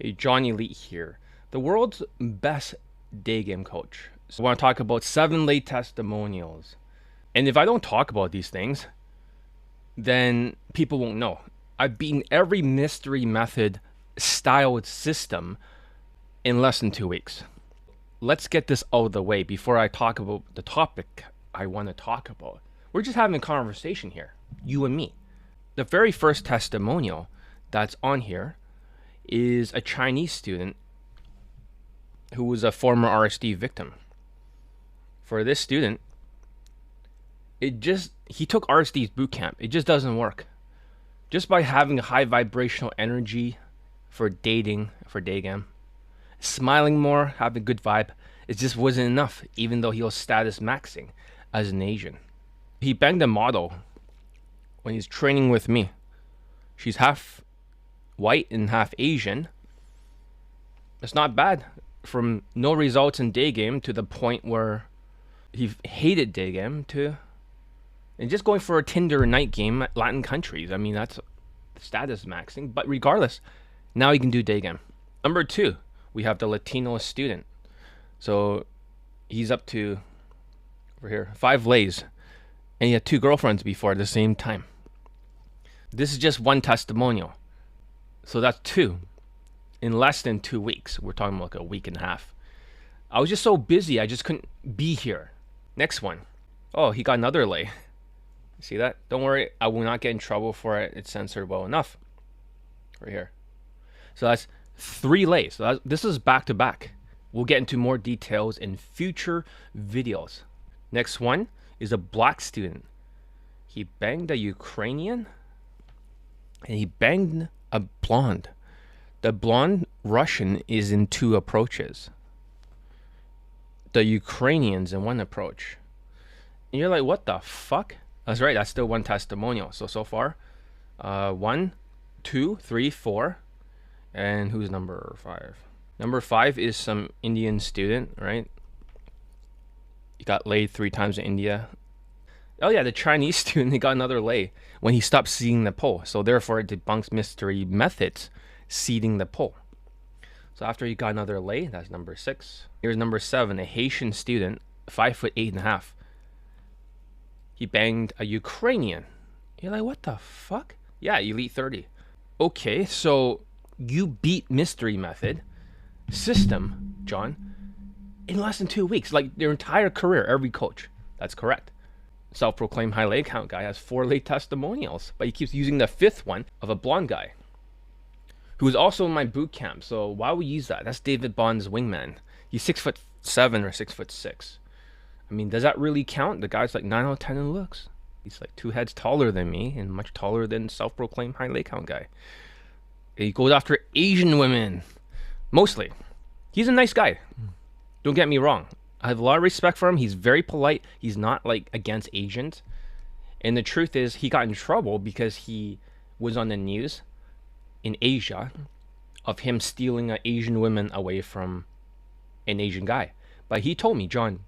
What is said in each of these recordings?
Hey, John Elite here, the world's best day game coach. So I want to talk about 7 late testimonials. And if I don't talk about these things, then people won't know. I've beaten every mystery method styled system in less than 2 weeks. Let's get this out of the way before I talk about the topic I want to talk about. We're just having a conversation here, you and me. The very first testimonial that's on here is a Chinese student who was a former RSD victim. For this student, he took RSD's boot camp. It just doesn't work. Just by having a high vibrational energy for dating, for Daygame, smiling more, having a good vibe, it just wasn't enough, even though he was status maxing as an Asian. He banged a model when he's training with me. She's half white and half Asian. It's not bad. From no results in Daygame to the point where he hated Daygame to and just going for a Tinder night game at Latin countries. I mean, that's status maxing. But regardless, now he can do Daygame. Number 2, we have the Latino student. So he's up to over here 5 lays, and he had 2 girlfriends before at the same time. This is just one testimonial. So that's 2 in less than 2 weeks. We're talking about like a week and a half. I was just so busy, I just couldn't be here. Next one. Oh, he got another lay. See that? Don't worry, I will not get in trouble for it. It's censored well enough. Right here. So that's 3 lays. So this is back to back. We'll get into more details in future videos. Next one is a black student. He banged a Ukrainian and he banged a blonde. The blonde Russian is in 2 approaches. The Ukrainian's in 1 approach. And you're like, what the fuck? That's right, that's still 1 testimonial. So far, 1, 2, 3, 4. And who's number 5? Number 5 is some Indian student, right? He got laid 3 times in India. Oh yeah, the Chinese student, he got another lay when he stopped seeding the pole. So therefore it debunks mystery methods seeding the pole. So after he got another lay, that's number 6. Here's number 7, a Haitian student, 5'8.5". He banged a Ukrainian. You're like, what the fuck? Yeah, Elite 30. Okay, so you beat mystery method system, John, in less than 2 weeks. Like their entire career, every coach. That's correct. Self-proclaimed high lay count guy has 4 lay testimonials, but he keeps using the 5th one of a blonde guy who was also in my boot camp. So why would we use that? That's David Bond's wingman. He's 6'7" or 6'6". I mean, does that really count? The guy's like 9 out of 10 in looks. He's like 2 heads taller than me and much taller than self-proclaimed high lay count guy. He goes after Asian women, mostly. He's a nice guy. Don't get me wrong. I have a lot of respect for him. He's very polite. He's not like against Asians. And the truth is, he got in trouble because he was on the news in Asia of him stealing an Asian woman away from an Asian guy. But he told me, John,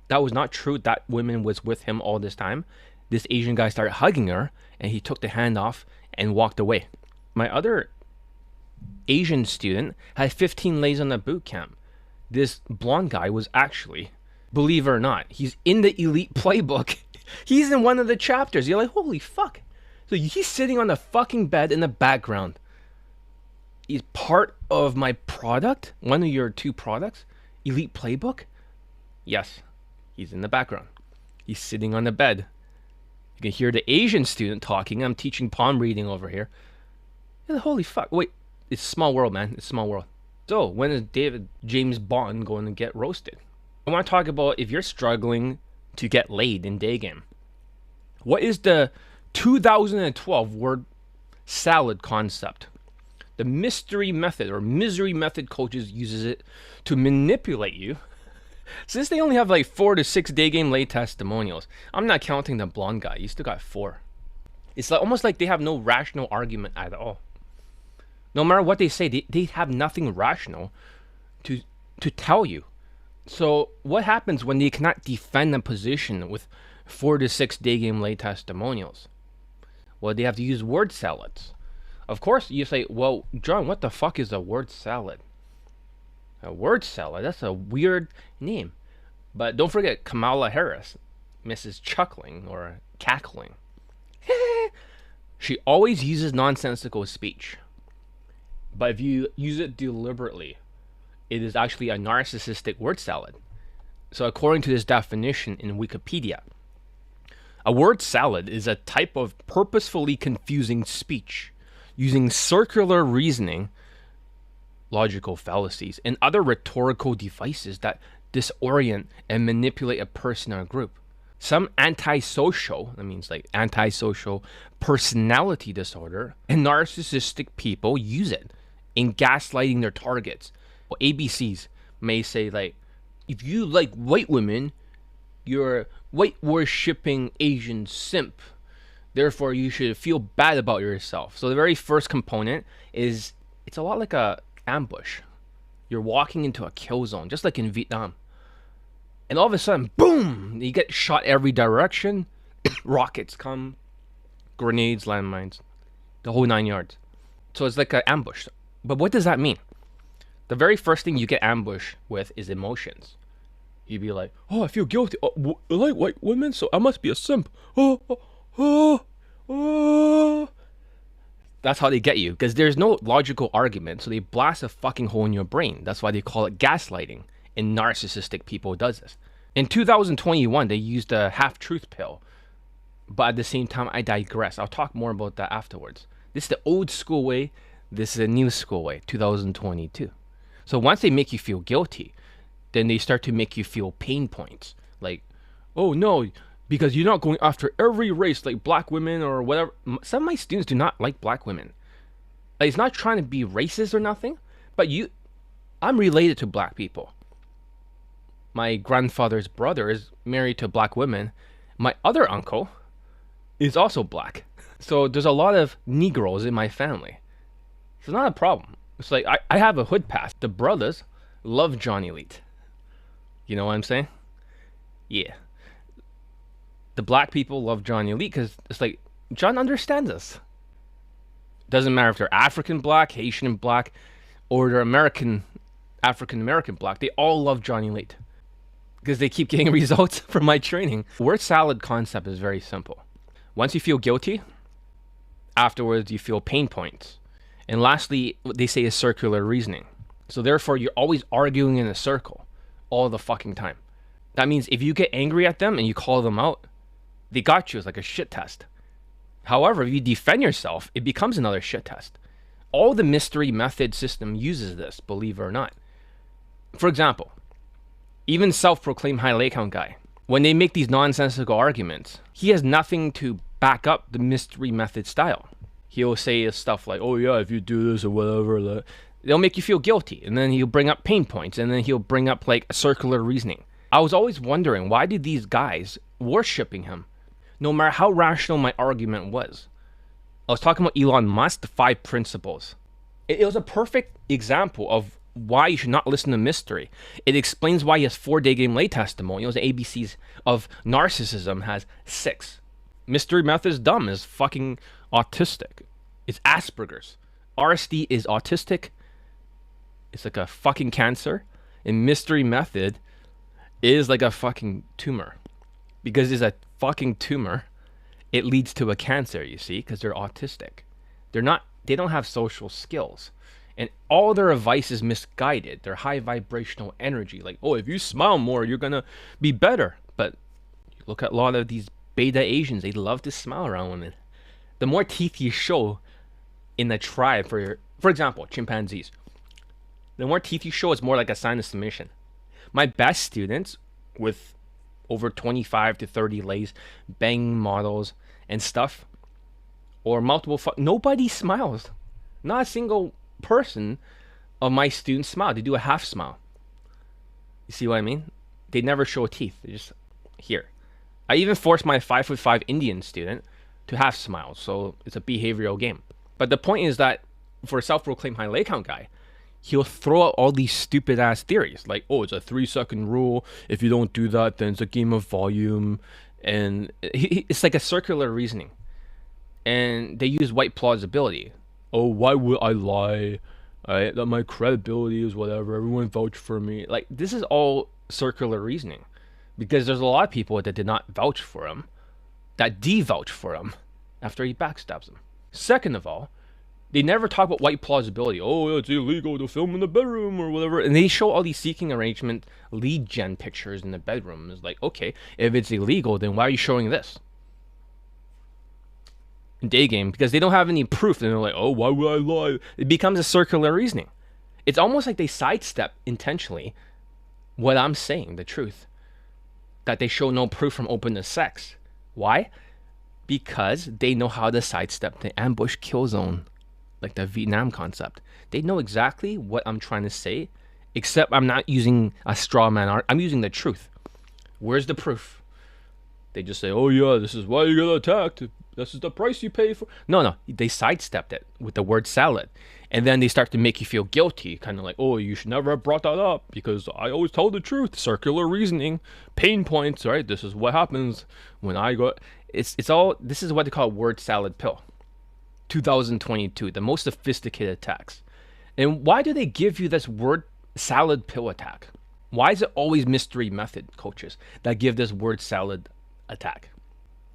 that was not true. That woman was with him all this time. This Asian guy started hugging her and he took the hand off and walked away. My other Asian student had 15 lays on the boot camp. This blonde guy was actually, believe it or not, he's in the elite playbook. He's in one of the chapters. You're like, holy fuck. So he's sitting on the fucking bed in the background. He's part of my product, one of your 2 products, elite playbook. Yes, he's in the background. He's sitting on the bed. You can hear the Asian student talking. I'm teaching palm reading over here. You're like, holy fuck. Wait, it's a small world, man. It's a small world. So when is James Bond going to get roasted? I want to talk about if you're struggling to get laid in Daygame. What is the 2012 word salad concept? The mystery method or misery method coaches uses it to manipulate you. Since they only have like 4 to 6 Daygame lay testimonials, I'm not counting the blonde guy. You still got 4. It's like almost like they have no rational argument at all. No matter what they say, they have nothing rational to tell you. So what happens when they cannot defend a position with 4 to 6 Daygame lay testimonials? Well, they have to use word salads. Of course, you say, well, John, what the fuck is a word salad? A word salad? That's a weird name. But don't forget Kamala Harriss, Mrs. Chuckling or Cackling. She always uses nonsensical speech. But if you use it deliberately, it is actually a narcissistic word salad. So according to this definition in Wikipedia, a word salad is a type of purposefully confusing speech using circular reasoning, logical fallacies, and other rhetorical devices that disorient and manipulate a person or a group. Some antisocial, that means like antisocial personality disorder, and narcissistic people use it in gaslighting their targets. Well, ABCs may say like, if you like white women, you're a white worshipping Asian simp. Therefore, you should feel bad about yourself. So the very first component is, it's a lot like a ambush. You're walking into a kill zone, just like in Vietnam. And all of a sudden, boom, you get shot every direction. Rockets come, grenades, landmines, the whole 9 yards. So it's like an ambush. But what does that mean? The very first thing you get ambushed with is emotions. You'd be like, oh, I feel guilty. Oh, I like white women, so I must be a simp. That's how they get you, because there's no logical argument, so they blast a fucking hole in your brain. That's why they call it gaslighting, and narcissistic people does this. In 2021, they used a half-truth pill, but at the same time, I digress. I'll talk more about that afterwards. This is the old school way, this is a new school way, 2022. So once they make you feel guilty, then they start to make you feel pain points. Like, oh no, because you're not going after every race, like black women or whatever. Some of my students do not like black women. Like, it's not trying to be racist or nothing, but I'm related to black people. My grandfather's brother is married to black women. My other uncle is also black. So there's a lot of Negroes in my family. It's not a problem. It's like, I have a hood pass. The brothers love Johnny Elite. You know what I'm saying? Yeah. The black people love Johnny Elite because it's like, John understands us. Doesn't matter if they're African black, Haitian black, or they're African American black. They all love Johnny Elite because they keep getting results from my training. Word salad concept is very simple. Once you feel guilty, afterwards you feel pain points. And lastly, what they say is circular reasoning. So therefore, you're always arguing in a circle all the fucking time. That means if you get angry at them and you call them out, they got you. It's like a shit test. However, if you defend yourself, it becomes another shit test. All the mystery method system uses this, believe it or not. For example, even self-proclaimed high leg count guy, when they make these nonsensical arguments, he has nothing to back up the mystery method style. He'll say stuff like, oh yeah, if you do this or whatever, they'll make you feel guilty. And then he'll bring up pain points. And then he'll bring up like circular reasoning. I was always wondering, why did these guys worshipping him? No matter how rational my argument was. I was talking about Elon Musk, the 5 principles. It was a perfect example of why you should not listen to mystery. It explains why he has 4 Daygame lay testimonials. The ABCs of narcissism has 6. Mystery method is dumb, is fucking autistic. It's Asperger's. RSD is autistic. It's like a fucking cancer. And mystery method is like a fucking tumor. Because it's a fucking tumor, it leads to a cancer, you see, because they're autistic. They don't have social skills. And all their advice is misguided. They're high vibrational energy. Like, oh, if you smile more, you're going to be better. But you look at a lot of these beta Asians, they love to smile around women. The more teeth you show in the tribe, for example, chimpanzees, the more teeth you show, it's more like a sign of submission. My best students with over 25 to 30 lays, bang models and stuff, or multiple, nobody smiles. Not a single person of my students smile. They do a half smile. You see what I mean? They never show teeth. They just here. I even forced my 5'5" Indian student to half smile, so it's a behavioral game. But the point is that for a self-proclaimed high leg count guy, he'll throw out all these stupid ass theories like, oh, it's a 3-second rule. If you don't do that, then it's a game of volume. And it's like a circular reasoning. And they use white plausibility. oh, why would I lie? Right? That my credibility is whatever. Everyone vouched for me. Like, this is all circular reasoning, because there's a lot of people that did not vouch for him, that de-vouch for him after he backstabs them. Second of all, they never talk about white plausibility. Oh, it's illegal to film in the bedroom or whatever. And they show all these seeking arrangement lead gen pictures in the bedroom. It's like, okay, if it's illegal, then why are you showing this? In Daygame, because they don't have any proof. And they're like, oh, why would I lie? It becomes a circular reasoning. It's almost like they sidestep intentionally what I'm saying, the truth. That they show no proof from openness sex. Why? Because they know how to sidestep the ambush kill zone. Like the Vietnam concept. They know exactly what I'm trying to say, except I'm not using a straw man art. I'm using the truth. Where's the proof? They just say, oh yeah, this is why you got attacked. This is the price you pay for. No. They sidestepped it with the word salad. And then they start to make you feel guilty. Kind of like, oh, you should never have brought that up because I always tell the truth. Circular reasoning. Pain points, right? This is what happens when I go. It's all, this is what they call word salad pill. 2022, the most sophisticated attacks. And why do they give you this word salad pill attack? Why is it always mystery method coaches that give this word salad attack?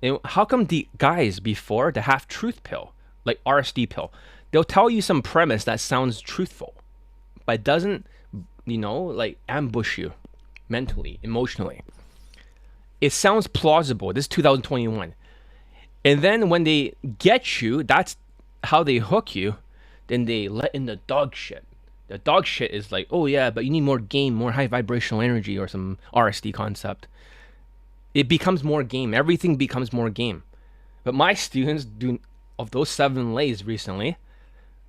And how come the guys before, the half truth pill, like RSD pill, they'll tell you some premise that sounds truthful, but doesn't, like ambush you mentally, emotionally. It sounds plausible. This is 2021. And then when they get you, that's how they hook you, then they let in the dog shit. The dog shit is like, oh yeah, but you need more game, more high vibrational energy, or some RSD concept. It becomes more game. Everything becomes more game. But my students, of those 7 lays recently,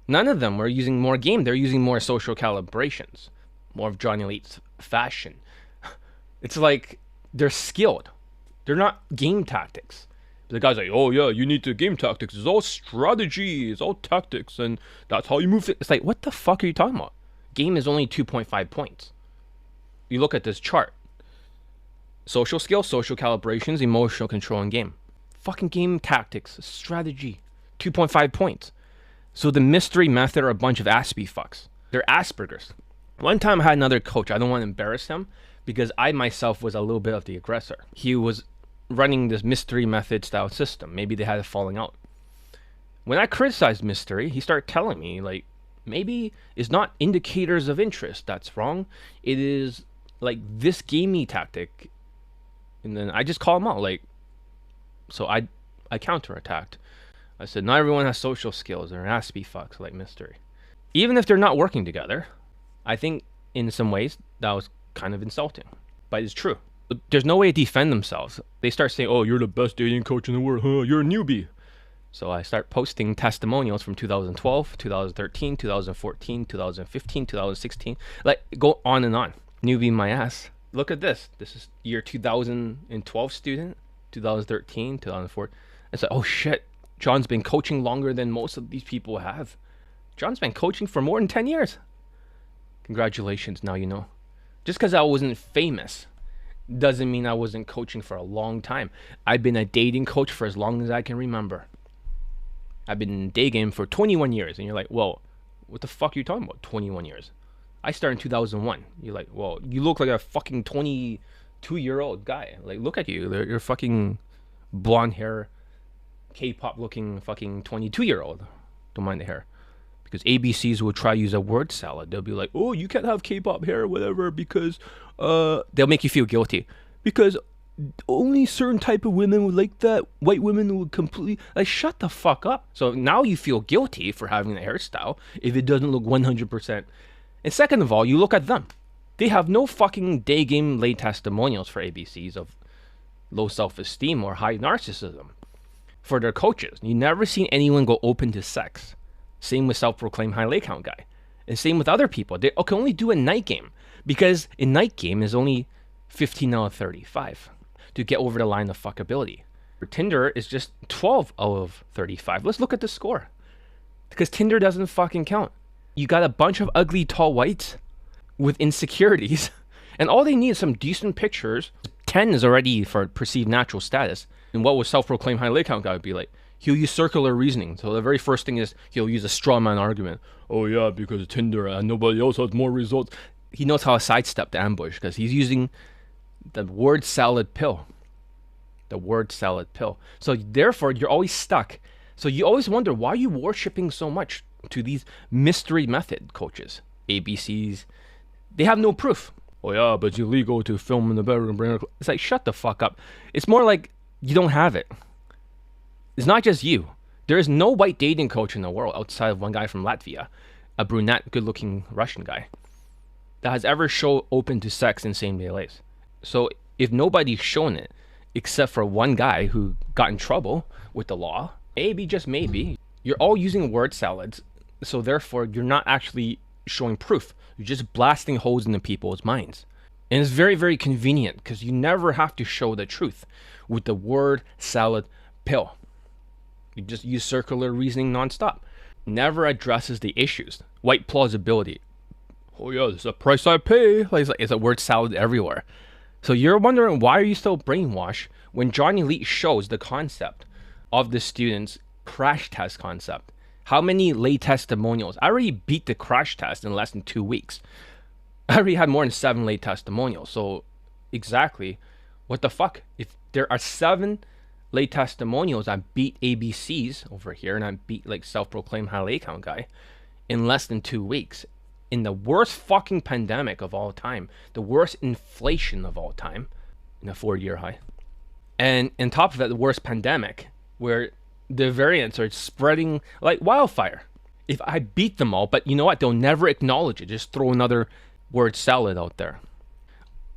none of them were using more game. They're using more social calibrations, more of Johnny Late's fashion. It's like they're skilled. They're not game tactics. The guy's like, oh yeah, you need to game tactics. It's all strategy. It's all tactics. And that's how you move. It's like, what the fuck are you talking about? Game is only 2.5 points. You look at this chart. Social skill, social calibrations, emotional control, and game. Fucking game tactics, strategy. 2.5 points. So the mystery method are a bunch of Aspie fucks. They're Asperger's. One time I had another coach. I don't want to embarrass him because I myself was a little bit of the aggressor. He was running this mystery method style system. Maybe they had a falling out. When I criticized mystery, he started telling me, like, maybe it's not indicators of interest that's wrong. It is like this gamey tactic. And then I just call him out, like, so I counterattacked. I said, not everyone has social skills. There has to be fucks like mystery. Even if they're not working together, I think in some ways that was kind of insulting. But it's true. There's no way to defend themselves. They start saying, oh, you're the best dating coach in the world. Huh? You're a newbie. So I start posting testimonials from 2012, 2013, 2014, 2015, 2016. Like, go on and on. Newbie my ass. Look at this. This is year 2012 student, 2013, 2004. It's like, oh shit. John's been coaching longer than most of these people have. John's been coaching for more than 10 years. Congratulations. Now you know. Just because I wasn't famous doesn't mean I wasn't coaching for a long time. I've been a dating coach for as long as I can remember. I've been in Daygame for 21 years. And you're like, well, what the fuck are you talking about? 21 years. I started in 2001. You're like, well, you look like a fucking 22-year-old guy. Like, look at you. You're fucking blonde hair, K-pop looking fucking 22-year-old. Don't mind the hair. Because ABCs will try to use a word salad. They'll be like, oh, you can't have K-pop hair or whatever because they'll make you feel guilty. Because only certain type of women would like that. White women would completely... Like, shut the fuck up. So now you feel guilty for having a hairstyle if it doesn't look 100%. And second of all, you look at them. They have no fucking Daygame lay testimonials for ABCs of low self-esteem or high narcissism for their coaches. You never seen anyone go open to sex. Same with self-proclaimed high lay count guy. And same with other people. They can only do a night game. Because in night game is only 15 out of 35 to get over the line of fuckability. For Tinder is just 12 out of 35. Let's look at the score. Because Tinder doesn't fucking count. You got a bunch of ugly tall whites with insecurities. And all they need is some decent pictures. 10 is already for perceived natural status. And what was self-proclaimed high lay count guy would be like, he'll use circular reasoning. So the very first thing is he'll use a straw man argument. Oh yeah, because of Tinder and nobody else has more results. He knows how to sidestep the ambush because he's using the word salad pill. The word salad pill. So therefore, you're always stuck. So you always wonder, why are you worshipping so much to these mystery method coaches? ABCs. They have no proof. Oh yeah, but it's illegal to film in the bedroom. It's like, shut the fuck up. It's more like you don't have it. It's not just you. There is no white dating coach in the world outside of one guy from Latvia, a brunette, good-looking Russian guy, that has ever shown open to sex in same-day lays. So if nobody's shown it, except for one guy who got in trouble with the law, maybe, just maybe, you're all using word salads, so therefore you're not actually showing proof. You're just blasting holes into people's minds. And it's very, very convenient because you never have to show the truth with the word salad pill. You just use circular reasoning nonstop. Never addresses the issues. White plausibility. Oh yeah, there's a price I pay. Like, it's a word salad everywhere. So you're wondering, why are you still brainwashed when Johnny Elite shows the concept of the students' crash test concept? How many lay testimonials? I already beat the crash test in less than 2 weeks. I already had more than 7 lay testimonials. So exactly, what the fuck? If there are 7 lay testimonials, I beat ABCs over here, and I beat like self-proclaimed high lay count guy in less than 2 weeks. In the worst fucking pandemic of all time, the worst inflation of all time, in a 4-year high. And on top of that, the worst pandemic, where the variants are spreading like wildfire. If I beat them all, but you know what? They'll never acknowledge it. Just throw another word salad out there.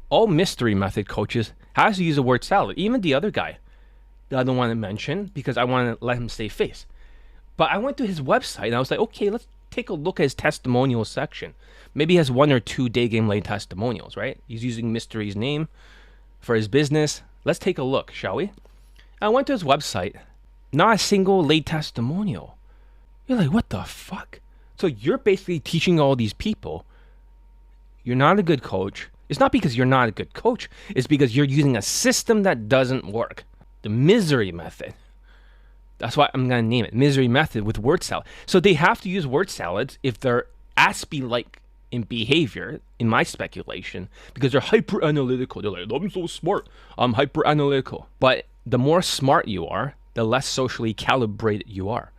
All mystery method coaches has to use a word salad. Even the other guy that I don't want to mention because I want to let him save face. But I went to his website and I was like, okay, let's take a look at his testimonials section. Maybe he has 1 or 2 Daygame lay testimonials, right? He's using Mystery's name for his business. Let's take a look, shall we? I went to his website. Not a single lay testimonial. You're like, what the fuck? So you're basically teaching all these people you're not a good coach. It's not because you're not a good coach. It's because you're using a system that doesn't work. The misery method. That's why I'm going to name it misery method with word salad. So they have to use word salads if they're Aspie-like in behavior, in my speculation, because they're hyper analytical. They're like, I'm so smart. I'm hyper analytical. But the more smart you are, the less socially calibrated you are.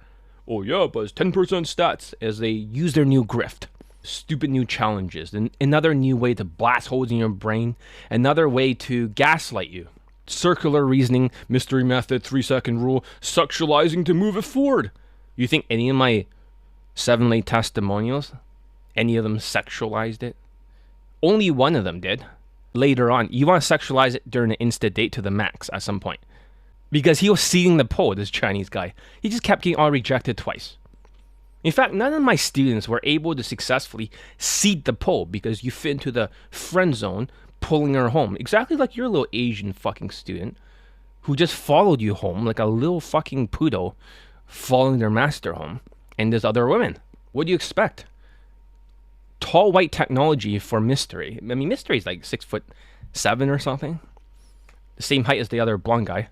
Oh yeah, but it's 10% stats as they use their new grift. Stupid new challenges. And another new way to blast holes in your brain. Another way to gaslight you. Circular reasoning, mystery method, 3-second rule, sexualizing to move it forward. You think any of my 7 lay testimonials, any of them sexualized it? Only one of them did. Later on, you want to sexualize it during an Insta date to the max at some point. Because he was seeding the poll, this Chinese guy. He just kept getting all rejected twice. In fact, none of my students were able to successfully seed the poll because you fit into the friend zone, pulling her home. Exactly like your little Asian fucking student who just followed you home like a little fucking poodle following their master home. And there's other women. What do you expect? Tall white technology for Mystery. I mean, Mystery's like 6'7" or something. The same height as the other blonde guy.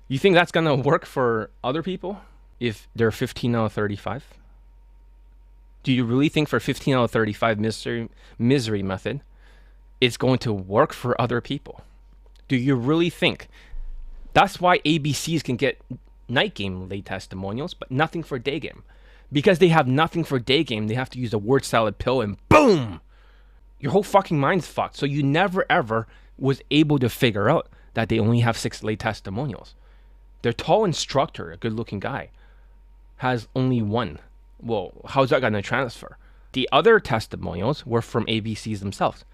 You think that's gonna work for other people if they're 15 out of 35? Do you really think for 15 out of 35 misery method, it's going to work for other people? Do you really think? That's why ABCs can get night game lay testimonials, but nothing for day game. Because they have nothing for day game, they have to use a word salad pill and boom! Your whole fucking mind's fucked. So you never ever was able to figure out that they only have 6 lay testimonials. Their tall instructor, a good looking guy, has only 1. Well, how's that going to transfer? The other testimonials were from ABCs themselves.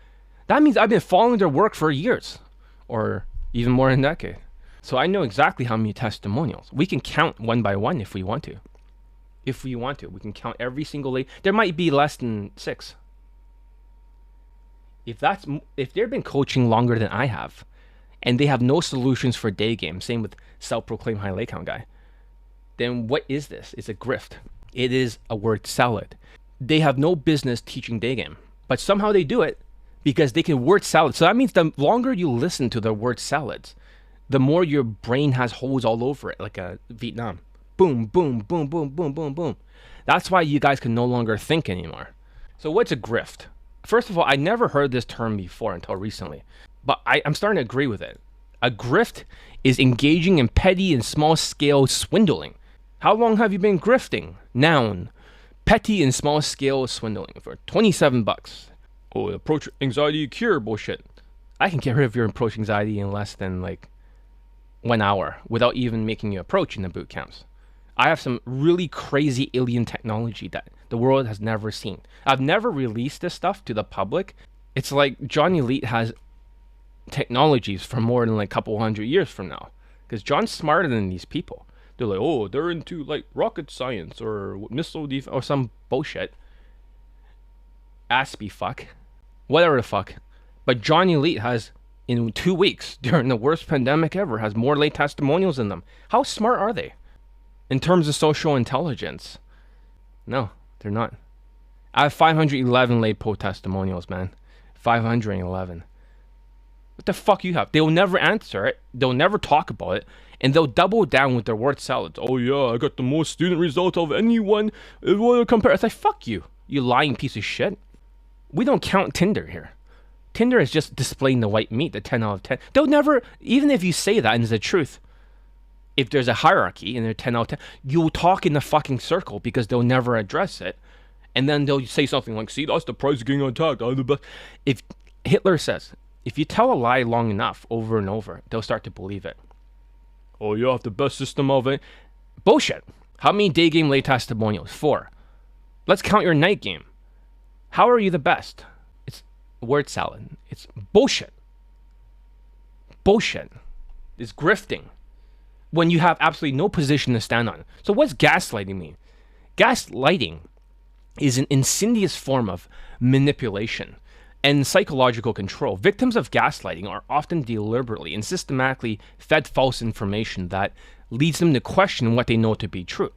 That means I've been following their work for years, or even more than a decade. So I know exactly how many testimonials. We can count one by one if we want to. If we want to, we can count every single lay. There might be less than 6. If they've been coaching longer than I have, and they have no solutions for day game, same with self-proclaimed high lay count guy, then what is this? It's a grift. It is a word salad. They have no business teaching day game, but somehow they do it because they can word salad. So that means the longer you listen to their word salads, the more your brain has holes all over it, like a Vietnam. Boom, boom, boom, boom, boom, boom, boom. That's why you guys can no longer think anymore. So what's a grift? First of all, I never heard this term before until recently, but I'm starting to agree with it. A grift is engaging in petty and small-scale swindling. How long have you been grifting? Noun. Petty and small-scale swindling for 27 bucks. Oh, approach anxiety cure bullshit. I can get rid of your approach anxiety in less than like 1 hour without even making you approach in the boot camps. I have some really crazy alien technology that the world has never seen. I've never released this stuff to the public. It's like John Elite has technologies for more than like a couple hundred years from now. Because John's smarter than these people. They're like, oh, they're into like rocket science or missile defense or some bullshit. Aspie fuck. Whatever the fuck. But John Elite has, in 2 weeks, during the worst pandemic ever, has more late testimonials than them. How smart are they? In terms of social intelligence. No, they're not. I have 511 late post testimonials, man. 511. What the fuck you have? They'll never answer it. They'll never talk about it. And they'll double down with their word salads. Oh yeah, I got the most student results of anyone. Compare. It's like, fuck you. You lying piece of shit. We don't count Tinder here. Tinder is just displaying the white meat, the 10 out of 10. They'll never, even if you say that and it's the truth, if there's a hierarchy and they're 10 out of 10, you'll talk in the fucking circle because they'll never address it. And then they'll say something like, see, that's the price of getting attacked. I'm the best. If Hitler says, if you tell a lie long enough over and over, they'll start to believe it. Oh, you have the best system of it. Bullshit. How many day game late testimonials? 4. Let's count your night game. How are you the best? It's word salad. It's bullshit. Bullshit. It's grifting. When you have absolutely no position to stand on. So what's gaslighting mean? Gaslighting is an insidious form of manipulation and psychological control. Victims of gaslighting are often deliberately and systematically fed false information that leads them to question what they know to be true,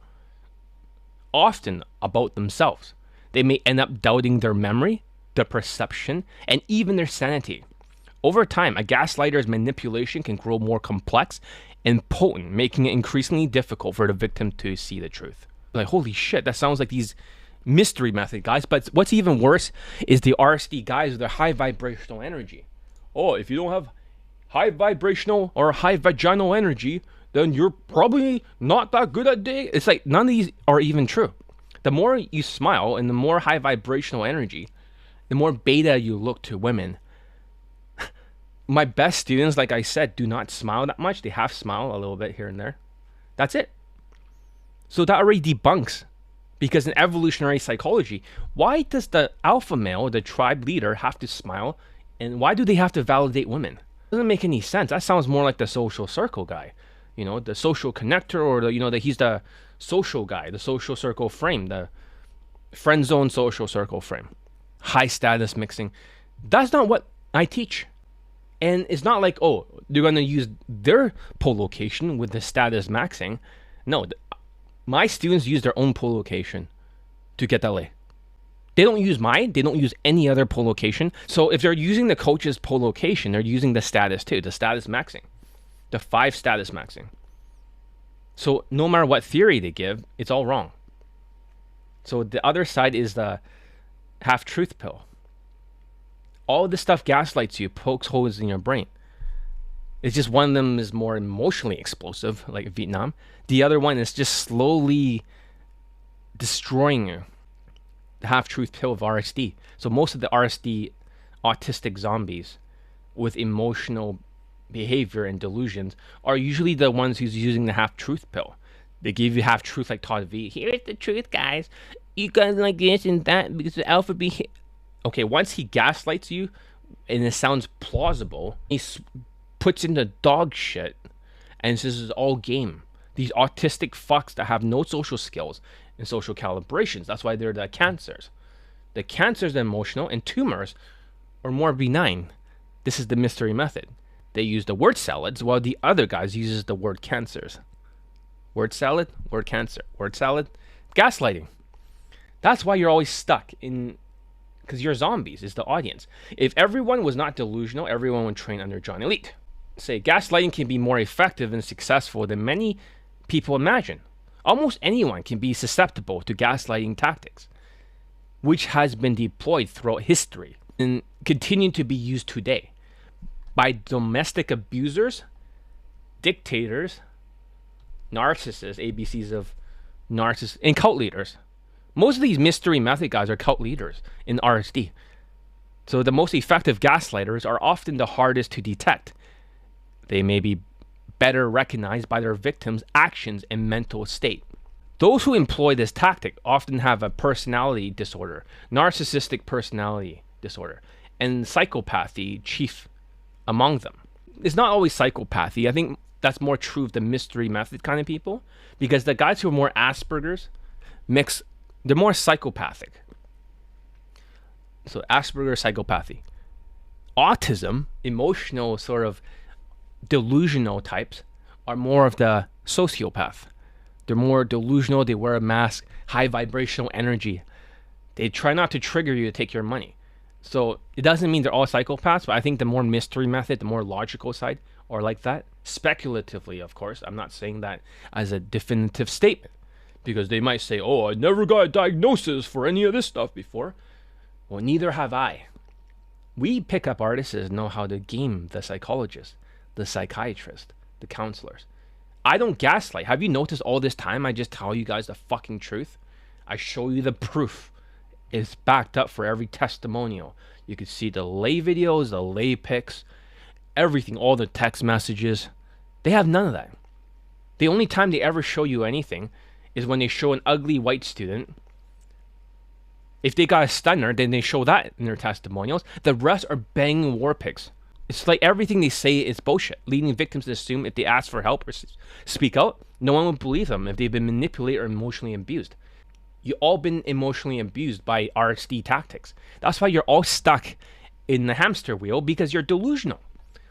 often about themselves. They may end up doubting their memory, their perception, and even their sanity. Over time, a gaslighter's manipulation can grow more complex and potent, making it increasingly difficult for the victim to see the truth. Like, holy shit, that sounds like these mystery method guys. But what's even worse is the RSD guys with their high vibrational energy. Oh, if you don't have high vibrational or high vaginal energy, then you're probably not that good at dating. It's like none of these are even true. The more you smile and the more high vibrational energy, the more beta you look to women. My best students, like I said, do not smile that much. They half smile a little bit here and there. That's it. So that already debunks. Because in evolutionary psychology, why does the alpha male, the tribe leader, have to smile? And why do they have to validate women? It doesn't make any sense. That sounds more like the social circle guy. You know, the social connector, or the, you know, he's the social guy, the social circle frame, the friend zone social circle frame. High status mixing. That's not what I teach. And it's not like, oh, they're going to use their pole location with the status maxing. No, my students use their own pole location to get that lay. They don't use mine. They don't use any other pole location. So if they're using the coach's pole location, they're using the status too, the status maxing, the 5 status maxing. So no matter what theory they give, it's all wrong. So the other side is the half-truth pill. All this stuff gaslights you, pokes holes in your brain. It's just one of them is more emotionally explosive, like Vietnam. The other one is just slowly destroying you. The half-truth pill of RSD. So most of the RSD autistic zombies with emotional behavior and delusions are usually the ones who's using the half-truth pill. They give you half-truth like Todd V. Here's the truth, guys. You guys like this and that because the alpha be... Okay, once he gaslights you and it sounds plausible, he puts in the dog shit and says it's all game. These autistic fucks that have no social skills and social calibrations. That's why they're the cancers. The cancers are emotional and tumors are more benign. This is the mystery method. They use the word salads while the other guys uses the word cancers. Word salad, word cancer. Word salad, gaslighting. That's why you're always stuck in... Because you're zombies, is the audience. If everyone was not delusional, everyone would train under John Elite. say gaslighting can be more effective and successful than many people imagine. Almost anyone can be susceptible to gaslighting tactics, which has been deployed throughout history and continue to be used today by domestic abusers, dictators, narcissists, ABCs of narcissists, and cult leaders. Most of these mystery method guys are cult leaders in RSD. So the most effective gaslighters are often the hardest to detect. They may be better recognized by their victims' actions and mental state. Those who employ this tactic often have a personality disorder, narcissistic personality disorder, and psychopathy chief among them. It's not always psychopathy. I think that's more true of the mystery method kind of people, because the guys who are more Asperger's they're more psychopathic. So Asperger's, psychopathy. Autism, emotional sort of delusional types, are more of the sociopath. They're more delusional, they wear a mask, high vibrational energy. They try not to trigger you to take your money. So it doesn't mean they're all psychopaths, but I think the more mystery method, the more logical side, are like that. Speculatively, of course. I'm not saying that as a definitive statement, because they might say, oh, I never got a diagnosis for any of this stuff before. Well, neither have I. We pickup artists know how to game the psychologist, the psychiatrist, the counselors. I don't gaslight. Have you noticed all this time I just tell you guys the fucking truth? I show you the proof. It's backed up for every testimonial. You can see the lay videos, the lay pics, everything, all the text messages. They have none of that. The only time they ever show you anything is when they show an ugly white student. If they got a stunner, then they show that in their testimonials. The rest are banging war pics. It's like everything they say is bullshit, leading victims to assume if they ask for help or speak out, no one will believe them if they've been manipulated or emotionally abused. You've all been emotionally abused by RSD tactics. That's why you're all stuck in the hamster wheel, because you're delusional.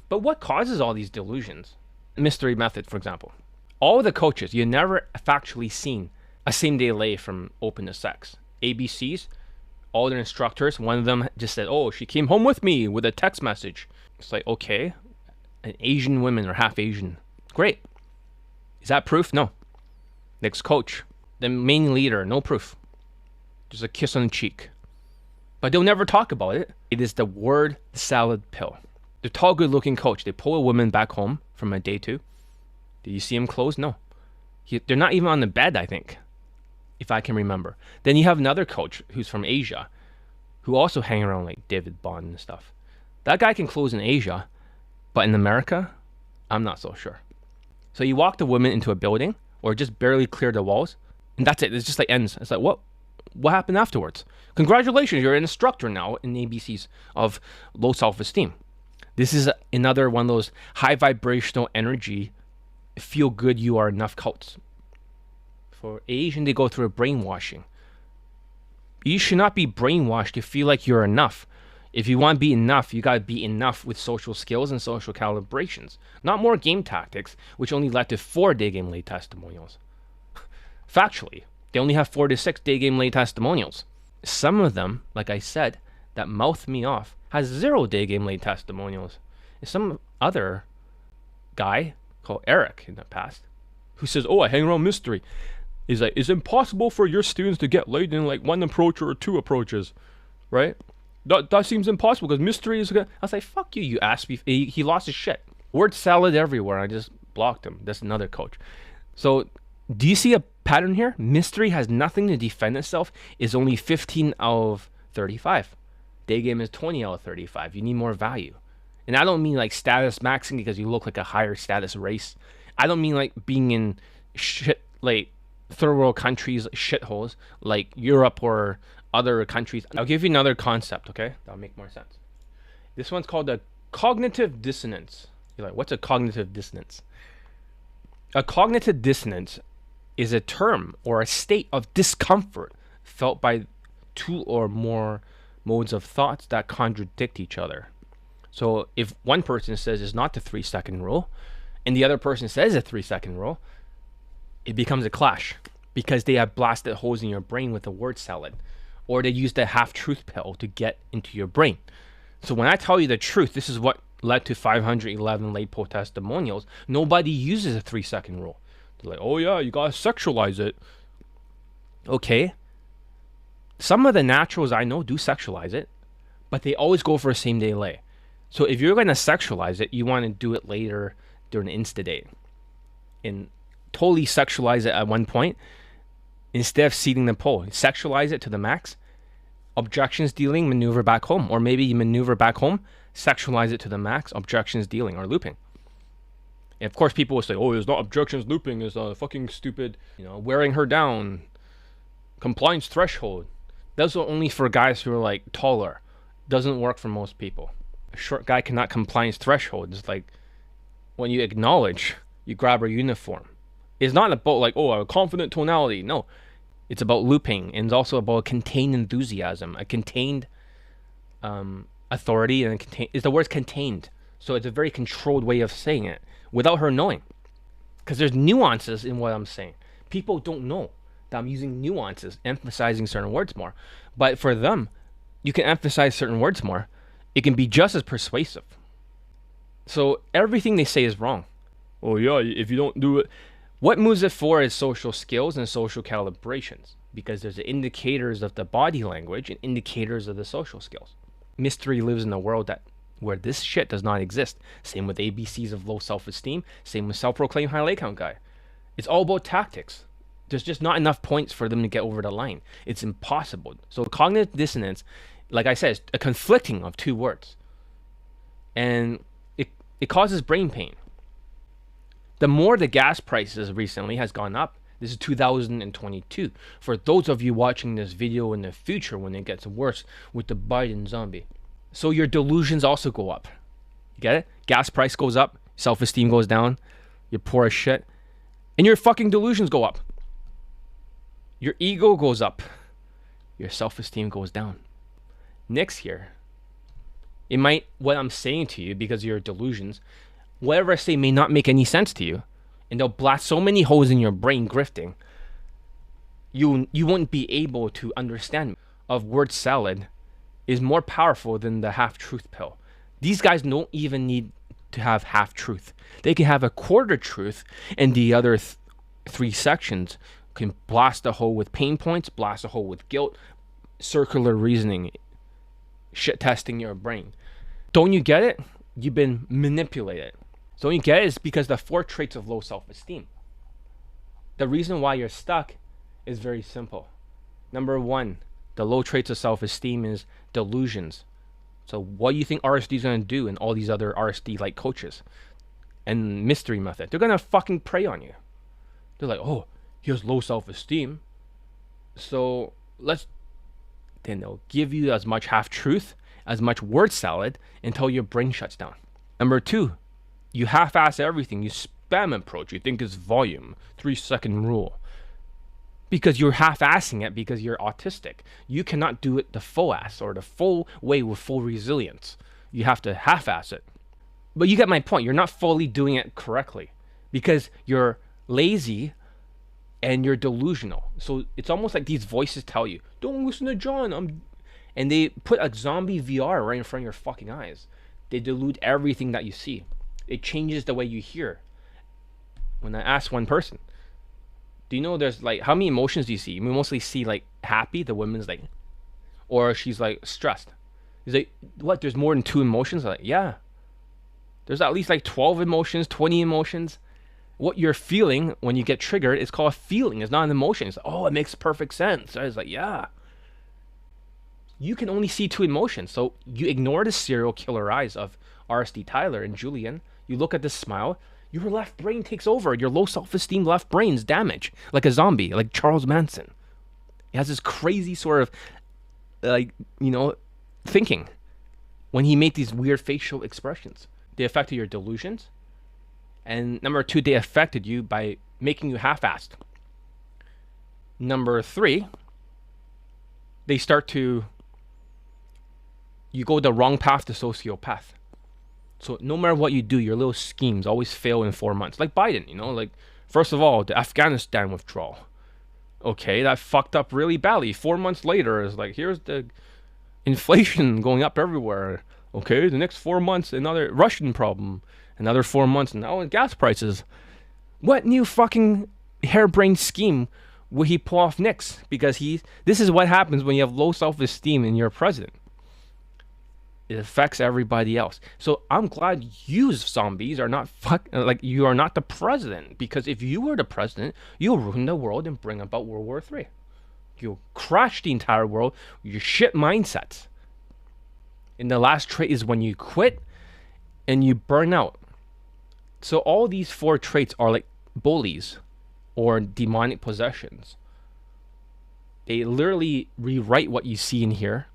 But what causes all these delusions? Mystery method, for example. All the coaches, you never factually seen a same-day lay from open to sex. ABCs, all their instructors, one of them just said, oh, she came home with me with a text message. It's like, okay, an Asian women or half Asian. Great. Is that proof? No. Next coach, the main leader, no proof. Just a kiss on the cheek. But they'll never talk about it. It is the word salad pill. The tall, good-looking coach, they pull a woman back home from a day 2. Did you see him clothes? No. They're not even on the bed, I think, if I can remember. Then you have another coach who's from Asia, who also hang around like David Bond and stuff. That guy can close in Asia, but in America, I'm not so sure. So you walk the woman into a building, or just barely clear the walls, and that's it. It's just like ends. It's like, what happened afterwards? Congratulations, you're an instructor now in the ABCs of low self-esteem. This is another one of those high vibrational energy, feel good you are enough cults. For Asian, they go through a brainwashing. You should not be brainwashed to feel like you're enough. If you want to be enough, you got to be enough with social skills and social calibrations. Not more game tactics, which only led to 4 Daygame lay testimonials. Factually, they only have 4 to 6 Daygame lay testimonials. Some of them, like I said, that mouth me off, has 0 Daygame lay testimonials. And some other guy called Eric in the past, who says, oh, I hang around mystery. He's like, it's impossible for your students to get laid in like 1 approach or 2 approaches, right? That seems impossible because mystery is good. I was like, fuck you, you ass. He lost his shit. Word salad everywhere. I just blocked him. That's another coach. So do you see a pattern here? Mystery has nothing to defend itself. It's only 15 out of 35. Daygame is 20 out of 35. You need more value. And I don't mean like status maxing because you look like a higher status race. I don't mean like being in shit, like third world countries, shitholes like Europe or other countries. I'll give you another concept, okay? That'll make more sense. This one's called a cognitive dissonance. You're like, what's a cognitive dissonance? A cognitive dissonance is a term or a state of discomfort felt by 2 or more modes of thoughts that contradict each other. So if one person says it's not the 3-second rule and the other person says a 3-second rule, it becomes a clash because they have blasted holes in your brain with a word salad, or they use the half-truth pill to get into your brain. So when I tell you the truth, this is what led to 511 late post testimonials, nobody uses a 3-second rule. They're like, oh yeah, you gotta sexualize it. Okay. Some of the naturals I know do sexualize it, but they always go for a same day lay. So if you're going to sexualize it, you want to do it later during an insta date and totally sexualize it at one point instead of seating the pole. Sexualize it to the max, objections dealing, maneuver back home. Or maybe you maneuver back home, sexualize it to the max, objections dealing or looping. And of course people will say, oh, it's not objections looping, it's a fucking stupid, wearing her down, compliance threshold. Those are only for guys who are like taller. Doesn't work for most people. A short guy cannot compliance threshold. It's like when you acknowledge, you grab her uniform. It's not about like, oh, a confident tonality. No, it's about looping, and it's also about a contained enthusiasm, a contained authority, and the word's contained. So it's a very controlled way of saying it without her knowing, because there's nuances in what I'm saying. People don't know that I'm using nuances, emphasizing certain words more. But for them, you can emphasize certain words more. It can be just as persuasive. So everything they say is wrong. Oh yeah, if you don't do it. What moves it forward is social skills and social calibrations, because there's the indicators of the body language and indicators of the social skills. Mystery lives in a world where this shit does not exist. Same with ABCs of low self-esteem. Same with self-proclaimed high leg count guy. It's all about tactics. There's just not enough points for them to get over the line. It's impossible. So cognitive dissonance, like I said, is a conflicting of two words. And it causes brain pain. The more the gas prices recently has gone up, this is 2022. For those of you watching this video in the future when it gets worse with the Biden zombie. So your delusions also go up. You get it? Gas price goes up, self-esteem goes down, you're poor as shit, and your fucking delusions go up. Your ego goes up, your self-esteem goes down. Next year, it might, what I'm saying to you, because of your delusions, whatever I say may not make any sense to you, and they'll blast so many holes in your brain grifting, you won't be able to understand. Of word salad is more powerful than the half-truth pill. These guys don't even need to have half-truth. They can have a quarter truth, and the other three sections can blast a hole with pain points, blast a hole with guilt, circular reasoning, shit testing your brain. Don't you get it? You've been manipulated. Don't you get it? It's because the 4 traits of low self-esteem. The reason why you're stuck is very simple. Number 1, the low traits of self-esteem is delusions. So what do you think RSD is going to do and all these other RSD-like coaches and mystery method? They're going to fucking prey on you. They're like, oh, he has low self-esteem. So then they'll give you as much half-truth, as much word salad until your brain shuts down. Number 2, you half-ass everything. You spam approach. You think it's volume, 3-second rule. Because you're half-assing it because you're autistic. You cannot do it the full ass or the full way with full resilience. You have to half-ass it. But you get my point. You're not fully doing it correctly because you're lazy and you're delusional. So it's almost like these voices tell you, don't listen to John. And they put a zombie VR right in front of your fucking eyes. They dilute everything that you see. It changes the way you hear. When I ask one person, do you know there's like, how many emotions do you see? We mostly see like happy, the woman's like, or she's like stressed. He's like, what, there's more than 2 emotions? I'm like, yeah. There's at least like 12 emotions, 20 emotions. What you're feeling when you get triggered is called a feeling. It's not an emotion. It's like, oh, it makes perfect sense. I was like, yeah. You can only see 2 emotions. So you ignore the serial killer eyes of RSD Tyler and Julian. You look at this smile. Your left brain takes over. Your low self-esteem left brain's damaged. Like a zombie, like Charles Manson. He has this crazy sort of, thinking when he made these weird facial expressions. They affected your delusions. And number 2, they affected you by making you half-assed. Number 3, they start to, you go the wrong path to sociopath. So no matter what you do, your little schemes always fail in 4 months. Like Biden, like, first of all, the Afghanistan withdrawal. Okay, that fucked up really badly. 4 months later, it's like, here's the inflation going up everywhere. Okay, the next 4 months, another Russian problem. Another 4 months, now gas prices. What new fucking harebrained scheme will he pull off next? Because this is what happens when you have low self-esteem and you're president. It affects everybody else. So I'm glad you zombies are not you are not the president. Because if you were the president, you'll ruin the world and bring about World War III. You'll crash the entire world with your shit mindsets. And the last trait is when you quit and you burn out. So all these 4 traits are like bullies or demonic possessions. They literally rewrite what you see in here.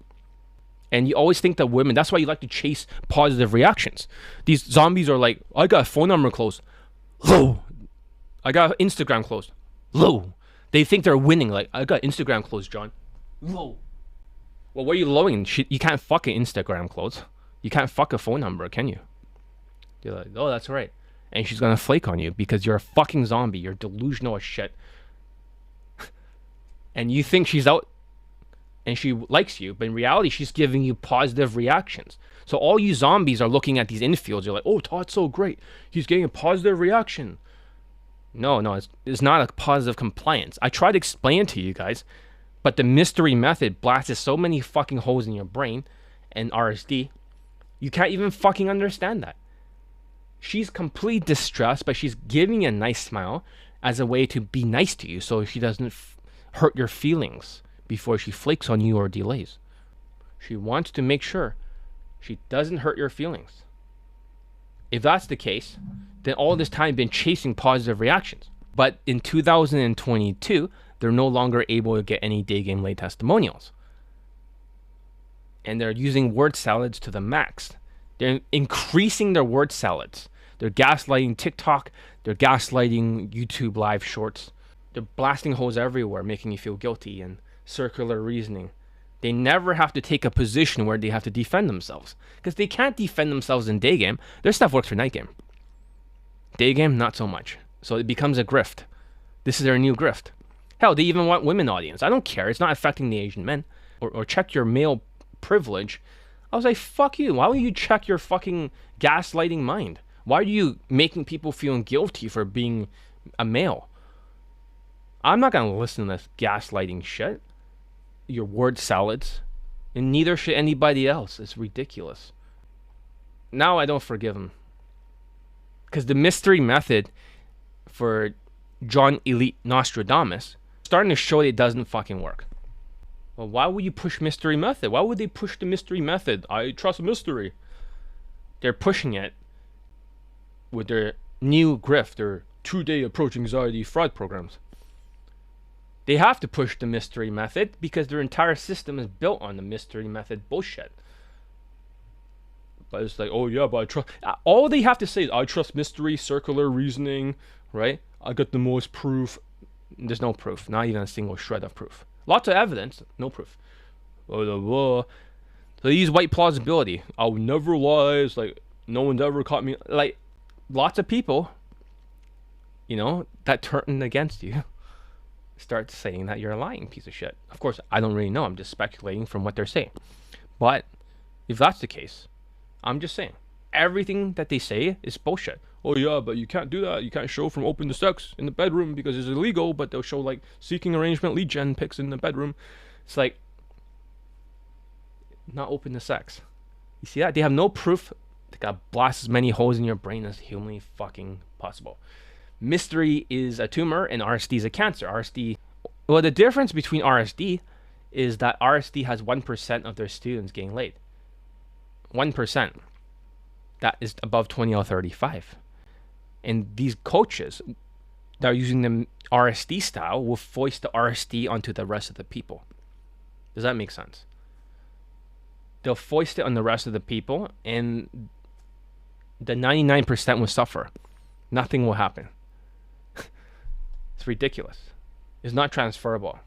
And you always think that women, that's why you like to chase positive reactions. These zombies are like, I got a phone number closed. Low. I got Instagram closed. Low. They think they're winning. Like, I got Instagram closed, John. Low. Well, what are you lowing? You can't fuck an Instagram close. You can't fuck a phone number, can you? You're like, oh, that's right. And she's gonna flake on you because you're a fucking zombie. You're delusional as shit. And you think she's out and she likes you, but in reality, she's giving you positive reactions. So all you zombies are looking at these infields. You're like, oh, Todd's so great. He's getting a positive reaction. No, it's not a positive compliance. I tried to explain it to you guys, but the mystery method blasts so many fucking holes in your brain and RSD, you can't even fucking understand that. She's completely distressed, but she's giving you a nice smile as a way to be nice to you so she doesn't hurt your feelings before she flakes on you or delays. She wants to make sure she doesn't hurt your feelings. If that's the case, then all this time been chasing positive reactions. But in 2022, they're no longer able to get any Daygame late testimonials. And they're using word salads to the max. They're increasing their word salads. They're gaslighting TikTok. They're gaslighting YouTube live shorts. They're blasting holes everywhere, making you feel guilty and circular reasoning. They never have to take a position where they have to defend themselves. Because they can't defend themselves in Daygame. Their stuff works for night game. Daygame, not so much. So it becomes a grift. This is their new grift. Hell, they even want women audience. I don't care. It's not affecting the Asian men. Or check your male privilege. I was like, fuck you. Why don't you check your fucking gaslighting mind? Why are you making people feel guilty for being a male? I'm not going to listen to this gaslighting shit. Your word salads. And neither should anybody else. It's ridiculous. Now I don't forgive him. Because the mystery method for John Elite Nostradamus starting to show that it doesn't fucking work. Well, why would you push mystery method? Why would they push the mystery method? I trust mystery. They're pushing it with their new grift, their 2-day approach anxiety fraud programs. They have to push the mystery method because their entire system is built on the mystery method bullshit. But it's like, oh yeah, but I trust. All they have to say is, I trust mystery, circular reasoning, right? I got the most proof. There's no proof. Not even a single shred of proof. Lots of evidence, no proof. So they use white plausibility. I'll never lie. It's like, no one's ever caught me. Like, lots of people, that turn against you start saying that you're a lying piece of shit. Of course, I don't really know. I'm just speculating from what they're saying. But if that's the case, I'm just saying, everything that they say is bullshit. Oh yeah, but you can't do that. You can't show from open to sex in the bedroom because it's illegal, but they'll show like seeking arrangement lead gen pics in the bedroom. It's like, not open to sex. You see that? They have no proof. They gotta blast as many holes in your brain as humanly fucking possible. Mystery is a tumor and RSD is a cancer. RSD, well, the difference between RSD is that RSD has 1% of their students getting laid. 1%. That is above 20 or 35. And these coaches that are using the RSD style will foist the RSD onto the rest of the people. Does that make sense? They'll foist it on the rest of the people, and the 99% will suffer. Nothing will happen. It's ridiculous. It's not transferable.